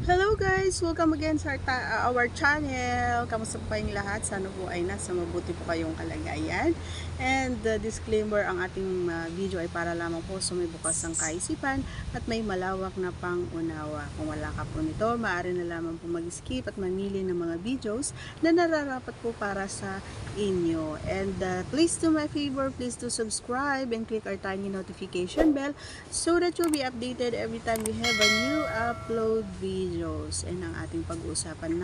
Hello guys! Welcome again sa our channel. Kamusta po kayong lahat? Sana po ay nasa mabuti po kayong kalagayan. And disclaimer, ang ating video ay para lamang po sa may bukas ang kaisipan at may malawak na pangunawa. Kung wala ka po nito, maaari na lamang po mag-skip at mamili ng mga videos na nararapat po para sa inyo. And please do my favor, please do subscribe and click our tiny notification bell so that you'll be updated every time we have a new upload videos. And ang ating pag-uusapan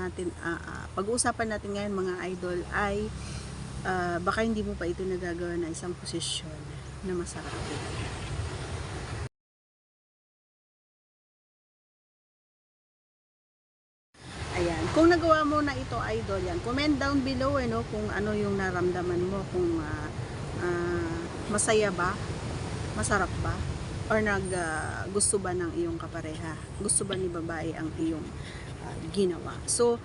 natin ngayon mga idol ay baka hindi mo pa ito nagagawa na isang posisyon na masarap din. Ayan, kung nagawa mo na ito idol, yan, comment down below kung ano yung naramdaman mo, kung masaya ba, masarap ba, or gusto ba ng iyong kapareha, gusto ba ni babae ang iyong ginawa. So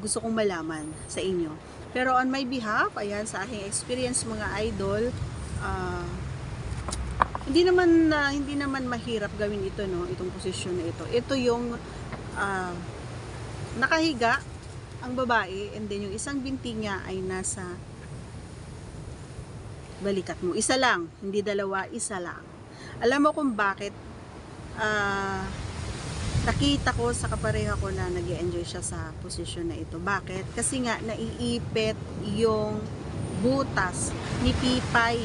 gusto kong malaman sa inyo, pero on my behalf, ayan, sa aking experience mga idol, hindi naman mahirap gawin ito, itong posisyon na ito yung nakahiga ang babae, and then yung isang binti niya ay nasa balikat mo. Isa lang, hindi dalawa, isa lang. Alam mo kung bakit nakita ko sa kapareha ko na nag-e-enjoy siya sa posisyon na ito. Bakit? Kasi nga naiipit yung butas ni Pipay.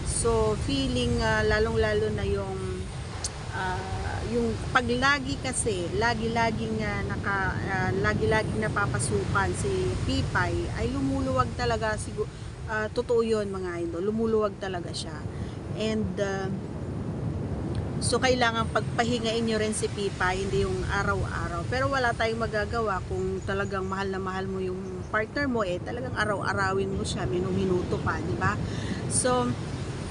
So feeling lalong-lalo na yung paglagi kasi lagi-laging napapasukan si Pipay ay lumuluwag talaga totoo yun mga idol, lumuluwag talaga siya. And so kailangan pagpahingain nyo rin si Pipay, hindi yung araw-araw. Pero wala tayong magagawa kung talagang mahal na mahal mo yung partner mo, talagang araw-arawin mo siya, minuto pa, di ba? So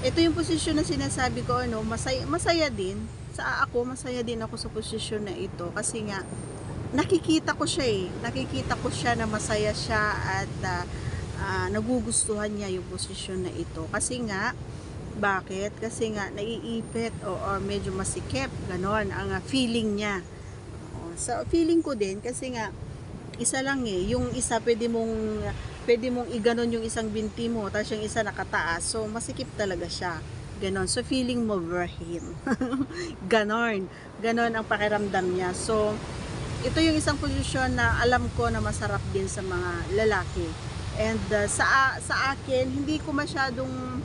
ito yung posisyon na sinasabi ko, masaya din masaya din ako sa posisyon na ito, kasi nga nakikita ko siya na masaya siya at nagugustuhan niya yung posisyon na ito. Kasi nga, bakit? Kasi nga naiipit or medyo masikip, ganon ang feeling niya. So feeling ko din, kasi nga isa lang yung isa pwede mong iganon yung isang binti mo, tapos yung isa nakataas, so masikip talaga siya, ganon. So feeling mo virgin. ganon ang pakiramdam niya. So ito yung isang posisyon na alam ko na masarap din sa mga lalaki. And sa akin, hindi ko masyadong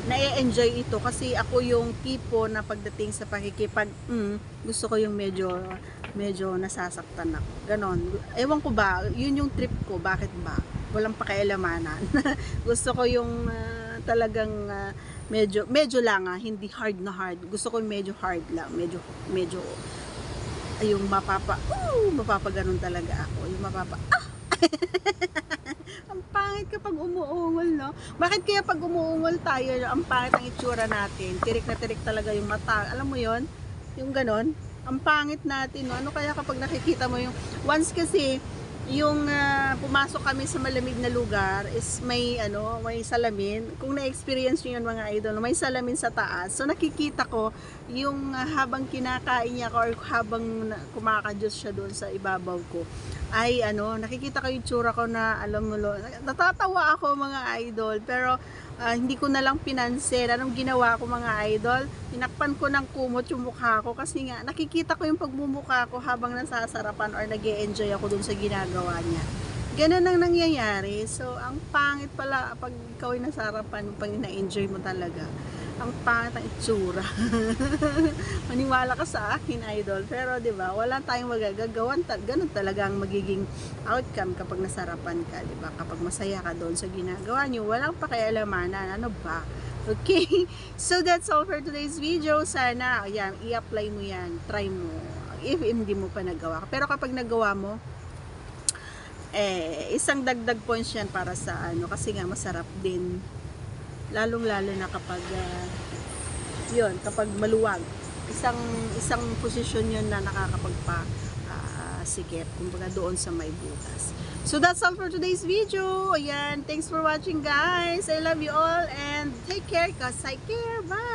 na-enjoy ito, kasi ako yung tipo na pagdating sa pakikipag gusto ko yung medyo nasasaktan ako, ganon. Ewan ko ba, yun yung trip ko, bakit ba walang pakialamanan. Gusto ko yung talagang medyo lang, hindi hard na hard. Gusto ko medyo hard lang, medyo yung mapapaganon talaga ako, yung ang pangit kapag umuungol, no? Bakit kaya pag umuungol tayo, ang pangit ang itsura natin, tirik na tirik talaga yung mata, alam mo yon, yung ganon, ang pangit natin, no? Ano kaya kapag nakikita mo yung, once kasi yung pumasok kami sa malamig na lugar is may salamin. Kung na-experience niyo yun mga idol, may salamin sa taas. So nakikita ko yung habang kinakain niya ko or habang kumakadyos siya doon sa ibabaw ko, ay nakikita ko yung tsura ko na alam mo natatawa ako mga idol, pero hindi ko na lang pinansin. Anong ginawa ko mga idol? Tinakpan ko ng kumot yung mukha ko, kasi nga nakikita ko yung pagmumukha ko habang nasasarapan or nag-e-enjoy ako dun sa ginagawa niya. Ganun ang nangyayari. So ang pangit pala pag ikaw ay nasarapan, pag na-enjoy mo talaga, ang pangit ang itsura. Maniwala ka sa akin idol, pero 'di ba, wala tayong magagawa, ganun talaga ang magiging outcome kapag nasarapan ka, 'di ba? Kapag masaya ka doon sa ginagawa niyo, walang pakialamanan, ano ba? Okay, so that's all for today's video. Sana ayan, i-apply mo yan, try mo if hindi mo pa nagawa. Pero kapag nagawa mo, isang dagdag points yan para sa kasi nga masarap din, lalong-lalo na kapag kapag maluwag, isang posisyon yun na nakakapagpa sikip, kumbaga doon sa may butas. So that's all for today's video. Ayan, thanks for watching guys. I love you all and take care, cause I care. Bye!